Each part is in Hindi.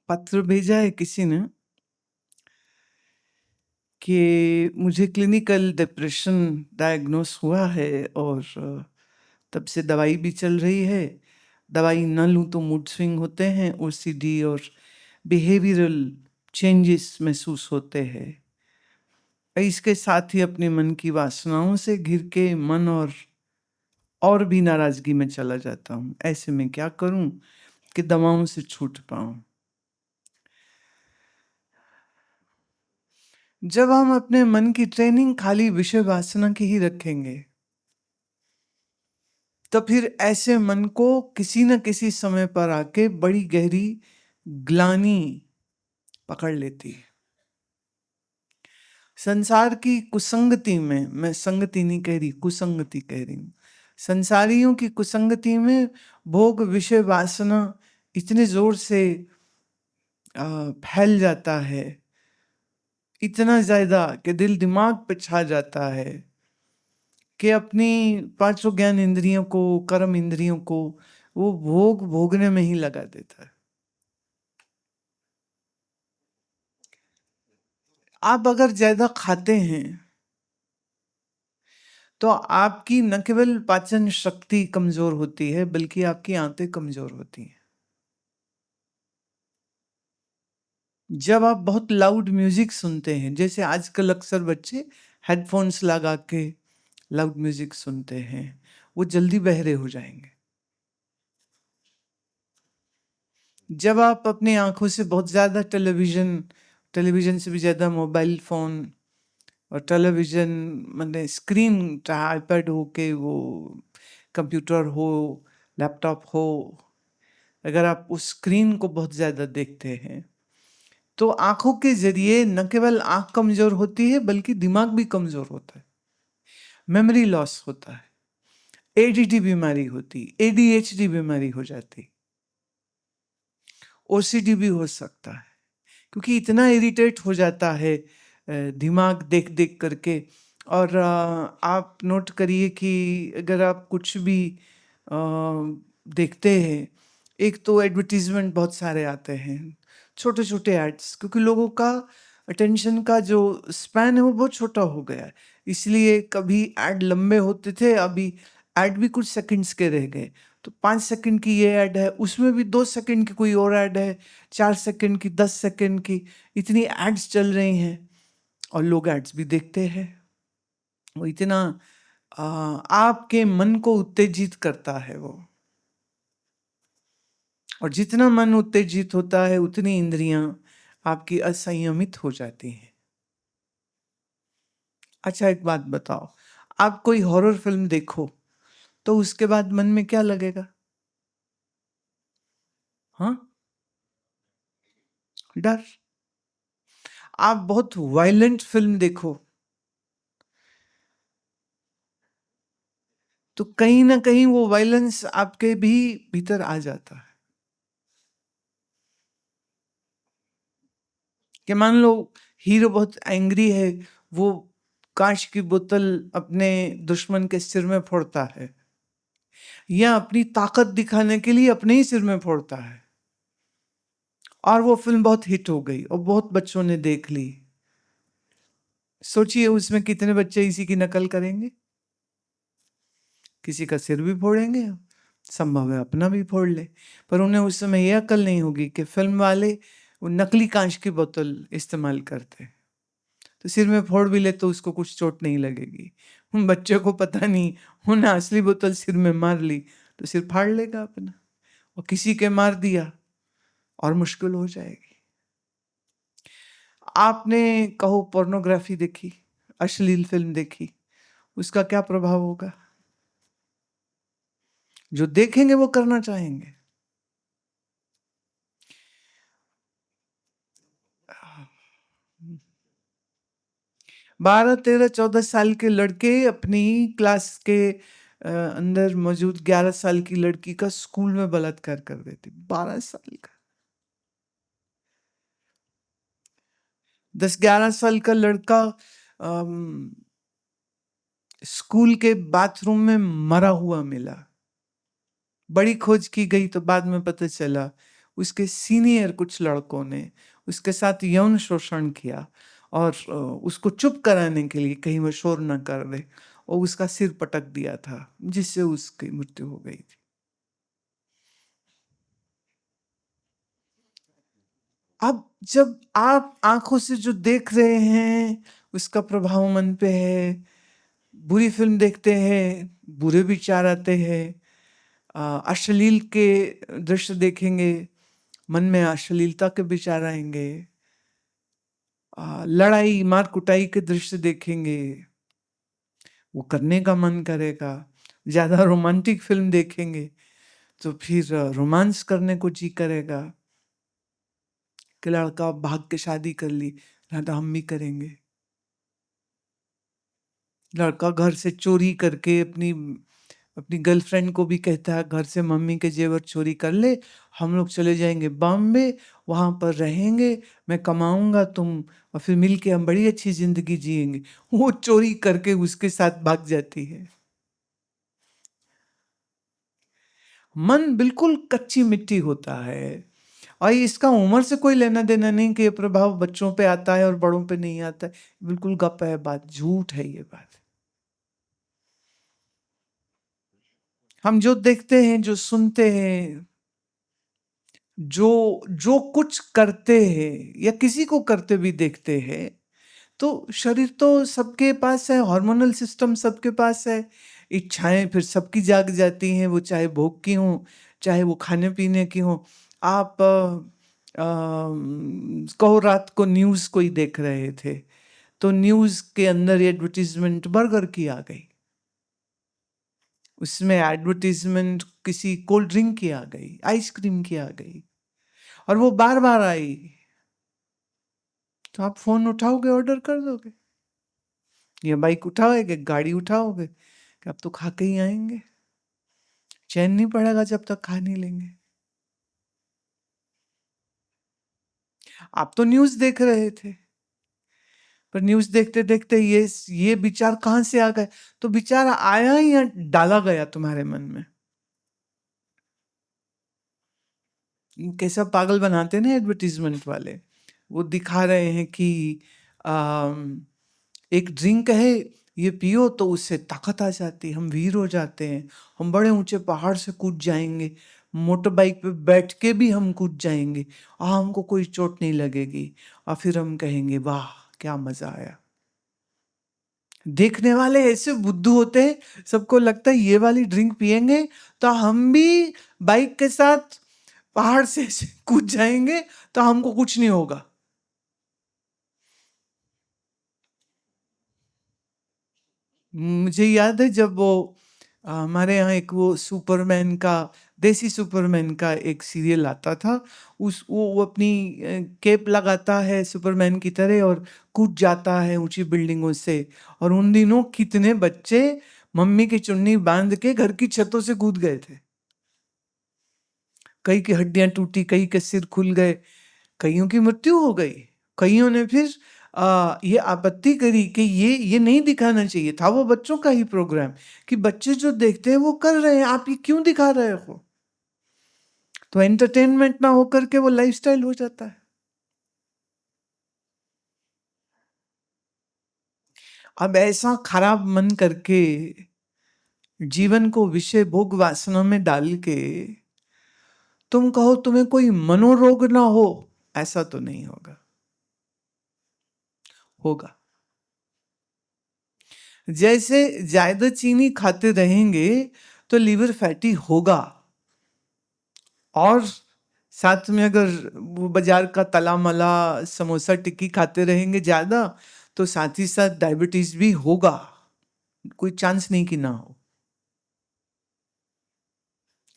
पत्र भेजा है किसी ने कि मुझे क्लिनिकल डिप्रेशन डायग्नोस हुआ है और तब से दवाई भी चल रही है। दवाई न लूँ तो मूड स्विंग होते हैं, ओसीडी और बिहेवियरल चेंजेस महसूस होते हैं। इसके साथ ही अपने मन की वासनाओं से घिर के मन और भी नाराजगी में चला जाता हूँ। ऐसे में क्या करूँ कि दवाओं से छूट पाऊँ? जब हम अपने मन की ट्रेनिंग खाली विषय वासना की ही रखेंगे तो फिर ऐसे मन को किसी न किसी समय पर आके बड़ी गहरी ग्लानि पकड़ लेती है। संसार की कुसंगति में, मैं संगति नहीं कह रही, कुसंगति कह रही हूँ। संसारियों की कुसंगति में भोग विषय वासना इतने जोर से फैल जाता है, इतना ज्यादा कि दिल दिमाग पे छा जाता है कि अपनी पांचों ज्ञान इंद्रियों को, कर्म इंद्रियों को वो भोगने में ही लगा देता है। आप अगर ज्यादा खाते हैं तो आपकी न केवल पाचन शक्ति कमजोर होती है बल्कि आपकी आंतें कमजोर होती हैं। जब आप बहुत लाउड म्यूजिक सुनते हैं, जैसे आजकल अक्सर बच्चे हेडफोन्स लगा के लाउड म्यूजिक सुनते हैं, वो जल्दी बहरे हो जाएंगे। जब आप अपनी आंखों से बहुत ज्यादा टेलीविजन से भी ज्यादा मोबाइल फोन और टेलीविजन मतलब स्क्रीन, चाहे आईपैड हो के वो कंप्यूटर हो, लैपटॉप हो, अगर आप उस स्क्रीन को बहुत ज्यादा देखते हैं तो आंखों के जरिए न केवल आंख कमजोर होती है बल्कि दिमाग भी कमजोर होता है, मेमोरी लॉस होता है, एडीडी बीमारी होती, एडीएचडी बीमारी हो जाती, ओसीडी भी हो सकता है, क्योंकि इतना इरिटेट हो जाता है दिमाग देख देख करके। और आप नोट करिए कि अगर आप कुछ भी देखते हैं, एक तो एडवर्टीजमेंट बहुत सारे आते हैं, छोटे छोटे एड्स, क्योंकि लोगों का अटेंशन का जो स्पैन है वो बहुत छोटा हो गया है, इसलिए कभी एड लंबे होते थे, अभी एड भी कुछ सेकंड्स के रह गए। तो 5 सेकंड की ये ऐड है, उसमें भी 2 सेकंड की कोई और ऐड है, 4 सेकंड की, 10 सेकंड की, इतनी एड्स चल रही हैं और लोग एड्स भी देखते हैं। वो इतना आपके मन को उत्तेजित करता है वो, और जितना मन उत्तेजित होता है उतनी इंद्रियां आपकी असंयमित हो जाती हैं। अच्छा एक बात बताओ, आप कोई हॉरर फिल्म देखो तो उसके बाद मन में क्या लगेगा? हाँ, डर। आप बहुत वायलेंट फिल्म देखो तो कहीं ना कहीं वो वायलेंस आपके भी भीतर आ जाता है। कि मान लो हीरो बहुत एंग्री है, वो कांच की बोतल अपने दुश्मन के सिर में फोड़ता है, या अपनी ताकत दिखाने के लिए अपने ही सिर में फोड़ता है, और वो फिल्म बहुत हिट हो गई और बहुत बच्चों ने देख ली। सोचिए उसमें कितने बच्चे इसी की नकल करेंगे, किसी का सिर भी फोड़ेंगे, संभव है अपना भी फोड़ ले, पर उन्हें उस समय यह अकल नहीं होगी कि फिल्म वाले वो नकली कांच की बोतल इस्तेमाल करते हैं, तो सिर में फोड़ भी ले तो उसको कुछ चोट नहीं लगेगी। उन बच्चे को पता नहीं, उन्हें असली बोतल सिर में मार ली तो सिर फाड़ लेगा अपना, और किसी के मार दिया और मुश्किल हो जाएगी। आपने कहो पोर्नोग्राफी देखी, अश्लील फिल्म देखी, उसका क्या प्रभाव होगा? जो देखेंगे वो करना चाहेंगे। 12, 13, 14 साल के लड़के अपनी क्लास के अंदर मौजूद 11 साल की लड़की का स्कूल में बलात्कार कर देते। 12 साल का, 10-11 साल का लड़का स्कूल के बाथरूम में मरा हुआ मिला। बड़ी खोज की गई तो बाद में पता चला उसके सीनियर कुछ लड़कों ने उसके साथ यौन शोषण किया और उसको चुप कराने के लिए कहीं वो शोर न कर दे और उसका सिर पटक दिया था, जिससे उसकी मृत्यु हो गई थी। अब जब आप आंखों से जो देख रहे हैं उसका प्रभाव मन पे है, बुरी फिल्म देखते हैं बुरे विचार आते हैं, अश्लील के दृश्य देखेंगे मन में अश्लीलता के विचार आएंगे, लड़ाई मार कुटाई के दृश्य देखेंगे वो करने का मन करेगा, ज्यादा रोमांटिक फिल्म देखेंगे तो फिर रोमांस करने को जी करेगा कि लड़का भाग के शादी कर ली ना तो हम भी करेंगे। लड़का घर से चोरी करके अपनी अपनी गर्लफ्रेंड को भी कहता है घर से मम्मी के जेवर चोरी कर ले, हम लोग चले जाएंगे बॉम्बे, वहां पर रहेंगे, मैं कमाऊंगा तुम और फिर मिलके हम बड़ी अच्छी जिंदगी जिएंगे। वो चोरी करके उसके साथ भाग जाती है। मन बिल्कुल कच्ची मिट्टी होता है और इसका उम्र से कोई लेना देना नहीं कि ये प्रभाव बच्चों पे आता है और बड़ों पे नहीं आता है। बिल्कुल गप है बात, झूठ है ये बात। हम जो देखते हैं जो सुनते हैं जो जो कुछ करते हैं या किसी को करते भी देखते हैं तो शरीर तो सबके पास है, हार्मोनल सिस्टम सबके पास है, इच्छाएं फिर सबकी जाग जाती हैं, वो चाहे भोग की हो चाहे वो खाने पीने की हो। आप कहो रात को न्यूज कोई देख रहे थे तो न्यूज के अंदर एडवर्टीजमेंट बर्गर की आ गई, उसमें एडवर्टीजमेंट किसी कोल्ड ड्रिंक की आ गई, आइसक्रीम की आ गई और वो बार बार आई तो आप फोन उठाओगे ऑर्डर कर दोगे या बाइक उठाओगे गाड़ी उठाओगे कि अब तो खा के ही आएंगे, चैन नहीं पड़ेगा जब तक खा नहीं लेंगे। आप तो न्यूज देख रहे थे पर न्यूज देखते देखते ये विचार कहां से आ गए, तो विचार आया या डाला गया तुम्हारे मन में। कैसा पागल बनाते ना एडवर्टीजमेंट वाले, वो दिखा रहे हैं कि आम, एक ड्रिंक है ये पियो तो उससे ताकत आ जाती है, हम वीर हो जाते हैं, हम बड़े ऊंचे पहाड़ से कूद जाएंगे, मोटर बाइक पे बैठ के भी हम कूद जाएंगे और हमको कोई चोट नहीं लगेगी और फिर हम कहेंगे वाह क्या मजा आया। देखने वाले ऐसे बुद्धू होते हैं, सबको लगता है ये वाली ड्रिंक पिएंगे तो हम भी बाइक के साथ पहाड़ से ऐसे कूद जाएंगे तो हमको कुछ नहीं होगा। मुझे याद है जब वो हमारे यहाँ एक वो सुपरमैन का देसी सुपरमैन का एक सीरियल आता था, उस वो अपनी कैप लगाता है सुपरमैन की तरह और कूद जाता है ऊंची बिल्डिंगों से, और उन दिनों कितने बच्चे मम्मी की चुन्नी बांध के घर की छतों से कूद गए थे, कई की हड्डियां टूटी, कई के सिर खुल गए, कईयों की मृत्यु हो गई। कईयों ने फिर ये आपत्ति करी कि ये नहीं दिखाना चाहिए था, वो बच्चों का ही प्रोग्राम कि बच्चे जो देखते हैं वो कर रहे हैं, आप ये क्यों दिखा रहे हो। तो एंटरटेनमेंट ना होकर के वो लाइफस्टाइल हो जाता है। अब ऐसा खराब मन करके जीवन को विषय भोग वासना में डाल के तुम कहो तुम्हें कोई मनोरोग ना हो, ऐसा तो नहीं होगा। होगा। जैसे ज्यादा चीनी खाते रहेंगे तो लीवर फैटी होगा, और साथ में अगर वो बाजार का तला मला समोसा टिक्की खाते रहेंगे ज्यादा तो साथ ही साथ डायबिटीज भी होगा, कोई चांस नहीं कि ना हो।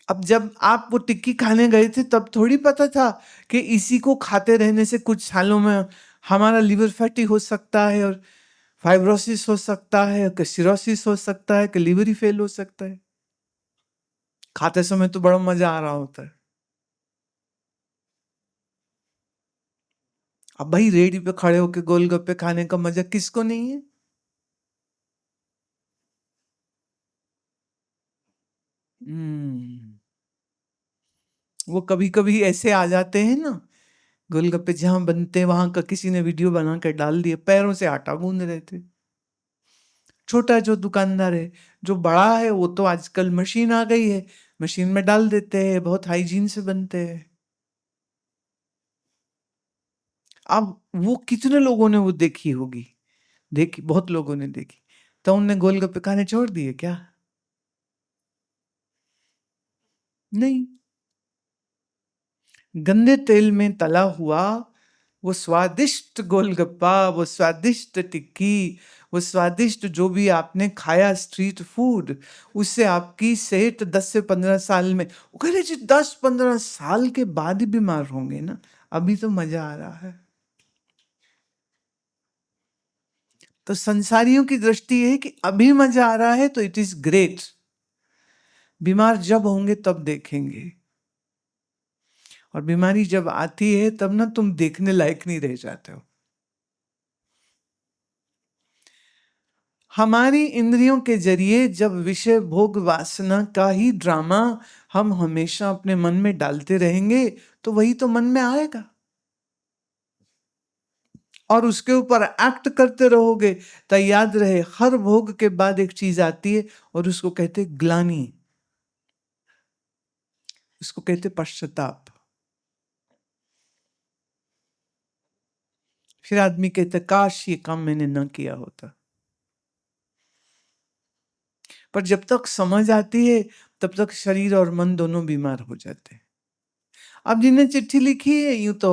अब जब आप वो टिक्की खाने गए थे तब थोड़ी पता था कि इसी को खाते रहने से कुछ सालों में हमारा लिवर फैटी हो सकता है और फाइब्रोसिस हो सकता है कि सिरोसिस हो सकता है कि लिवर ही फेल हो सकता है। खाते समय तो बड़ा मजा आ रहा होता है। अब भाई रेडी पे खड़े होके गोलगप्पे खाने का मजा किसको नहीं है। हम्म वो कभी-कभी ऐसे आ जाते हैं ना, गोलगप्पे जहाँ बनते हैं वहाँ का किसी ने वीडियो बना कर डाल दिया, पैरों से आटा गूँथ रहे थे। छोटा जो दुकानदार है, जो बड़ा है वो तो आजकल मशीन आ गई है, मशीन में डाल देते हैं, बहुत हाइजीन से बनते हैं। अब वो कितने लोगों ने वो देखी होगी? देखी, बहुत लोगों ने देखी। तो उनने गोलगप्पे खाने छोड़ दिए क्या? नहीं। गंदे तेल में तला हुआ वो स्वादिष्ट गोलगप्पा, वो स्वादिष्ट टिक्की, वो स्वादिष्ट जो भी आपने खाया स्ट्रीट फूड, उससे आपकी सेहत 10 से 15 साल में, वो कह रहे जी 10-15 साल के बाद ही बीमार होंगे ना, अभी तो मजा आ रहा है। तो संसारियों की दृष्टि है कि अभी मजा आ रहा है तो इट इज ग्रेट, बीमार जब होंगे तब देखेंगे, और बीमारी जब आती है तब ना तुम देखने लायक नहीं रह जाते हो। हमारी इंद्रियों के जरिए जब विषय भोग वासना का ही ड्रामा हम हमेशा अपने मन में डालते रहेंगे तो वही तो मन में आएगा, और उसके ऊपर एक्ट करते रहोगे तो याद रहे हर भोग के बाद एक चीज आती है और उसको कहते ग्लानि, उसको कहते पश्चाताप। फिर आदमी कहते काश ये काम मैंने न किया होता। पर जब तक समझ आती है तब तक शरीर और मन दोनों बीमार हो जाते हैं। अब जिन्हें चिट्ठी लिखी है यूं तो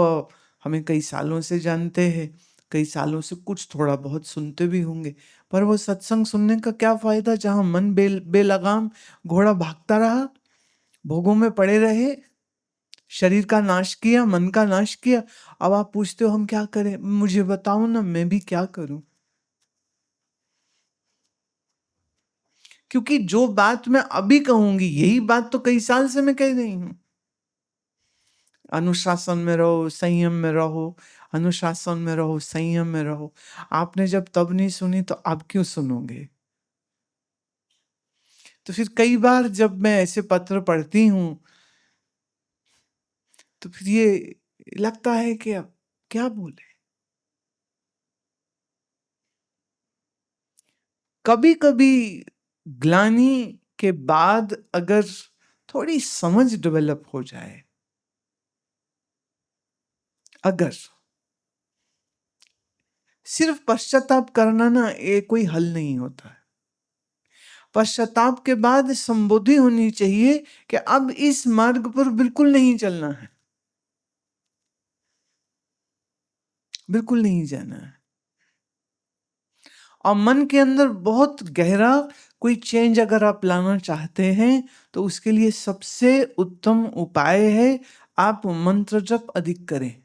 हमें कई सालों से जानते हैं, कई सालों से कुछ थोड़ा बहुत सुनते भी होंगे, पर वो सत्संग सुनने का क्या फायदा जहां मन बेलगाम घोड़ा भागता रहा, भोगों में पड़े रहे, शरीर का नाश किया, मन का नाश किया। अब आप पूछते हो हम क्या करें, मुझे बताओ ना, मैं भी क्या करूं? क्योंकि जो बात मैं अभी कहूंगी यही बात तो कई साल से मैं कह रही हूं। अनुशासन में रहो, संयम में रहो, अनुशासन में रहो, संयम में रहो। आपने जब तब नहीं सुनी तो अब क्यों सुनोगे? तो फिर कई बार जब मैं ऐसे पत्र पढ़ती हूं तो फिर ये लगता है कि अब क्या बोले। कभी कभी ग्लानि के बाद अगर थोड़ी समझ डेवलप हो जाए, अगर सिर्फ पश्चाताप करना ना ये कोई हल नहीं होता है। पश्चाताप के बाद संबोधि होनी चाहिए कि अब इस मार्ग पर बिल्कुल नहीं चलना है, बिल्कुल नहीं जाना है। और मन के अंदर बहुत गहरा कोई चेंज अगर आप लाना चाहते हैं तो उसके लिए सबसे उत्तम उपाय है आप मंत्र जप अधिक करें।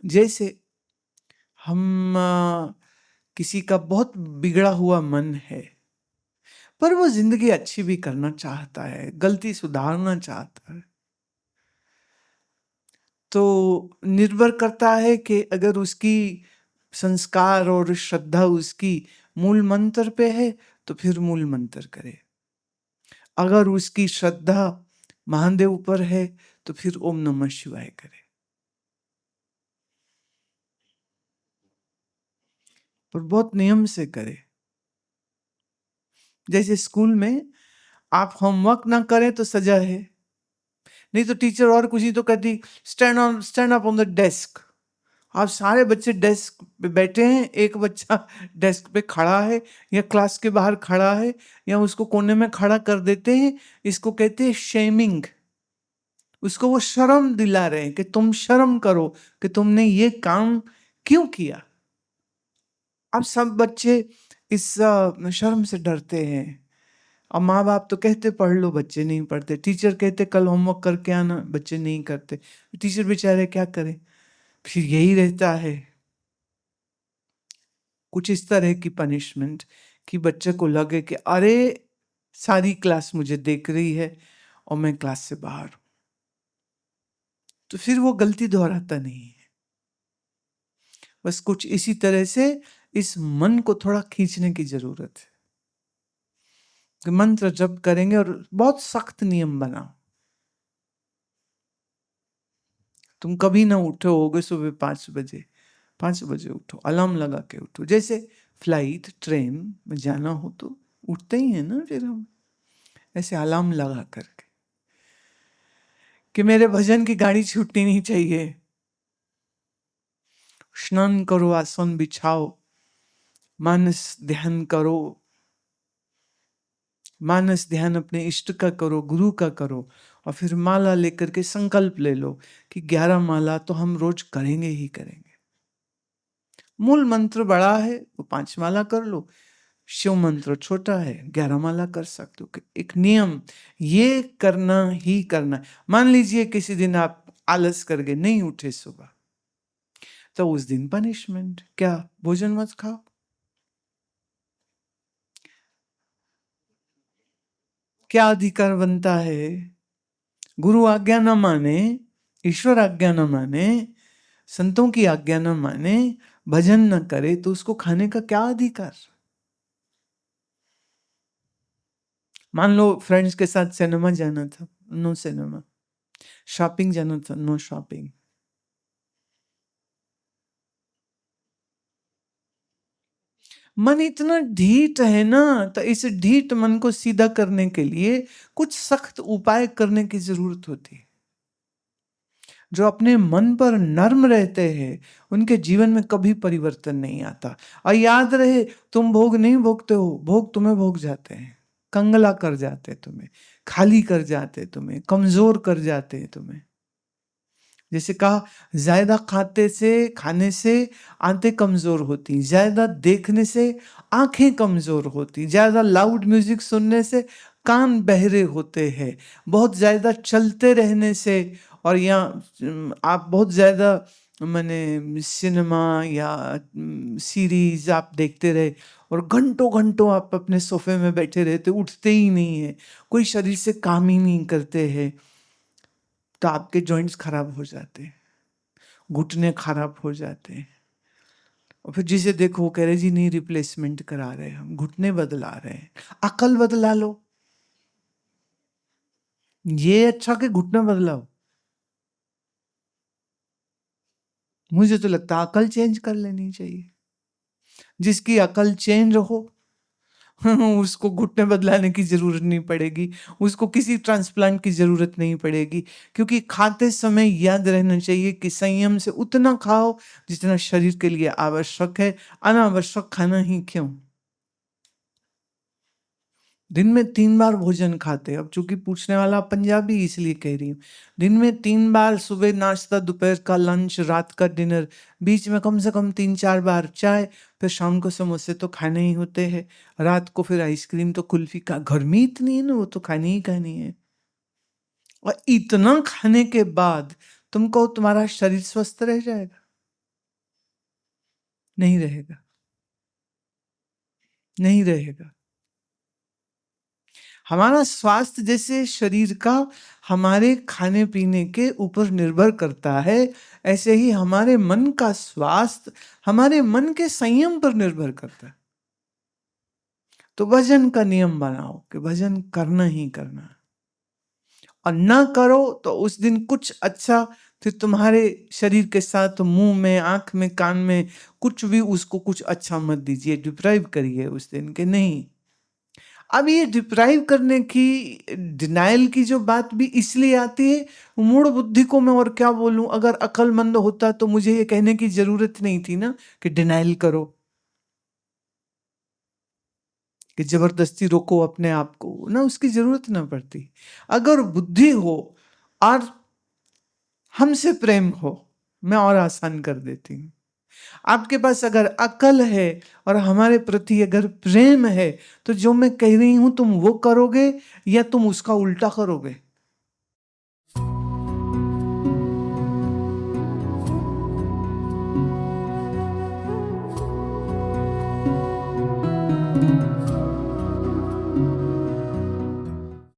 जैसे हम किसी का बहुत बिगड़ा हुआ मन है पर वो जिंदगी अच्छी भी करना चाहता है, गलती सुधारना चाहता है, तो निर्भर करता है कि अगर उसकी संस्कार और श्रद्धा उसकी मूल मंत्र पे है तो फिर मूल मंत्र करे। अगर उसकी श्रद्धा महादेव पर है तो फिर ओम नमः शिवाय करे। पर बहुत नियम से करे। जैसे स्कूल में आप होमवर्क ना करें तो सजा है, नहीं तो टीचर और कुछ ही तो कहती stand up on the desk. आप सारे बच्चे डेस्क पे बैठे हैं, एक बच्चा डेस्क पे खड़ा है या क्लास के बाहर खड़ा है या उसको कोने में खड़ा कर देते हैं। इसको कहते हैं शेमिंग। उसको वो शर्म दिला रहे हैं कि तुम शर्म करो कि तुमने ये काम क्यों किया। अब सब बच्चे इस शर्म से डरते हैं। अब माँ बाप तो कहते पढ़ लो, बच्चे नहीं पढ़ते। टीचर कहते कल होमवर्क करके आना, बच्चे नहीं करते। टीचर बेचारे क्या करें? फिर यही रहता है कुछ इस तरह की पनिशमेंट कि बच्चे को लगे कि अरे सारी क्लास मुझे देख रही है और मैं क्लास से बाहर हूं। तो फिर वो गलती दोहराता नहीं है। बस कुछ इसी तरह से इस मन को थोड़ा खींचने की जरूरत है। कि मंत्र जप करेंगे और बहुत सख्त नियम बनाओ। तुम कभी ना उठे होगे सुबह 5 बजे, 5 बजे उठो, अलार्म लगा के उठो। जैसे फ्लाइट ट्रेन में जाना हो तो उठते ही है ना फिर हम, ऐसे अलार्म लगा करके कि मेरे भजन की गाड़ी छूटनी नहीं चाहिए। स्नान करो, आसन बिछाओ, मानस ध्यान करो, मानस ध्यान अपने इष्ट का करो, गुरु का करो, और फिर माला लेकर के संकल्प ले लो कि 11 माला तो हम रोज करेंगे ही करेंगे। मूल मंत्र बड़ा है तो 5 माला कर लो, शिव मंत्र छोटा है 11 माला कर सकते हो। एक नियम, ये करना ही करना। मान लीजिए किसी दिन आप आलस करके नहीं उठे सुबह, तो उस दिन पनिशमेंट क्या, भोजन मत खाओ। क्या अधिकार बनता है? गुरु आज्ञा न माने, ईश्वर आज्ञा न माने, संतों की आज्ञा न माने, भजन न करे तो उसको खाने का क्या अधिकार? मान लो फ्रेंड्स के साथ सिनेमा जाना था, नो सिनेमा। शॉपिंग जाना था, नो शॉपिंग। मन इतना ढीठ है ना, तो इस ढीठ मन को सीधा करने के लिए कुछ सख्त उपाय करने की जरूरत होती है। जो अपने मन पर नर्म रहते हैं उनके जीवन में कभी परिवर्तन नहीं आता। और याद रहे, तुम भोग नहीं भोगते हो, भोग तुम्हें भोग जाते हैं, कंगला कर जाते तुम्हें, खाली कर जाते तुम्हें, कमजोर कर जाते तुम्हें। जैसे कहा, ज्यादा खाने से आंतें कमजोर होती, ज्यादा देखने से आंखें कमजोर होती, ज्यादा लाउड म्यूजिक सुनने से कान बहरे होते हैं, बहुत ज्यादा चलते रहने से, और या आप बहुत ज्यादा माने सिनेमा या सीरीज आप देखते रहे और घंटों घंटों आप अपने सोफे में बैठे रहते, उठते ही नहीं है, कोई शरीर से काम ही नहीं करते हैं, तो आपके जॉइंट्स खराब हो जाते हैं, घुटने खराब हो जाते हैं। और फिर जिसे देखो वो कह रहे जी नहीं रिप्लेसमेंट करा रहे, हम घुटने बदला रहे हैं। अकल बदला लो, ये अच्छा कि घुटना बदलाओ? मुझे तो लगता है अकल चेंज कर लेनी चाहिए। जिसकी अकल चेंज हो उसको घुटने बदलाने की जरूरत नहीं पड़ेगी, उसको किसी ट्रांसप्लांट की जरूरत नहीं पड़ेगी। क्योंकि खाते समय याद रहना चाहिए कि संयम से उतना खाओ जितना शरीर के लिए आवश्यक है, अनावश्यक खाना ही क्यों। दिन में 3 बार भोजन खाते, अब चूंकि पूछने वाला पंजाबी इसलिए कह रही हूँ। दिन में 3 बार, सुबह नाश्ता, दोपहर का लंच, रात का डिनर, बीच में कम से कम 3-4 बार चाय, फिर शाम को समोसे तो खाने ही होते हैं, रात को फिर आइसक्रीम तो कुल्फी का, गर्मी इतनी है ना, वो तो खानी ही खानी है। और इतना खाने के बाद तुम कहो तुम्हारा शरीर स्वस्थ रह जाएगा? नहीं रहेगा, नहीं रहेगा। हमारा स्वास्थ्य जैसे शरीर का हमारे खाने पीने के ऊपर निर्भर करता है, ऐसे ही हमारे मन का स्वास्थ्य हमारे मन के संयम पर निर्भर करता है। तो भजन का नियम बनाओ कि भजन करना ही करना है, और ना करो तो उस दिन कुछ अच्छा, फिर तुम्हारे शरीर के साथ मुंह में, आंख में, कान में कुछ भी उसको कुछ अच्छा मत दीजिए, डिप्राइव करिए उस दिन के नहीं। अब ये डिप्राइव करने की, डिनाइल की जो बात भी इसलिए आती है, मूढ़ बुद्धि को मैं और क्या बोलूं, अगर अक्लमंद होता तो मुझे ये कहने की जरूरत नहीं थी ना कि डिनाइल करो, कि जबरदस्ती रोको अपने आप को ना, उसकी जरूरत ना पड़ती। अगर बुद्धि हो और हमसे प्रेम हो, मैं और आसान कर देती हूँ। आपके पास अगर अकल है और हमारे प्रति अगर प्रेम है, तो जो मैं कह रही हूं तुम वो करोगे या तुम उसका उल्टा करोगे?